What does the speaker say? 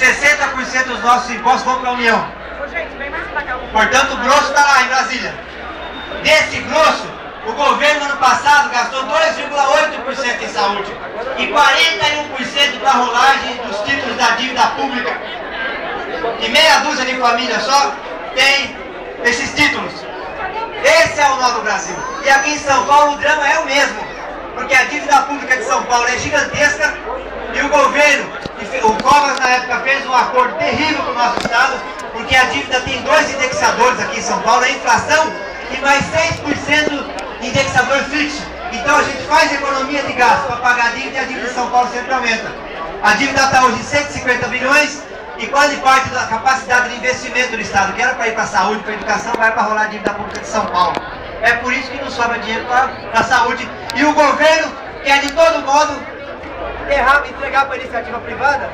60% dos nossos impostos vão para a União. Portanto, o grosso está lá em Brasília. Desse grosso, o governo ano passado gastou 2,8% em saúde e 41% da rolagem dos títulos da dívida pública. E meia dúzia de famílias só tem esses títulos. Esse é o nó do Brasil. E aqui em São Paulo o drama é o mesmo, porque a dívida pública de São Paulo é gigantesca e o governo, o Covas na época fez um acordo terrível com o nosso estado, porque a dívida tem 2 indexadores aqui em São Paulo, a inflação e mais 6% indexador fixo. Então a gente faz economia de gasto para pagar a dívida e a dívida de São Paulo sempre aumenta. A dívida está hoje em 150 bilhões e quase parte da capacidade de investimento do Estado, que era para ir para a saúde, para a educação, vai para rolar a dívida pública de São Paulo. É por isso que não sobra dinheiro para a saúde. E o governo quer de todo modo entregar para a iniciativa privada,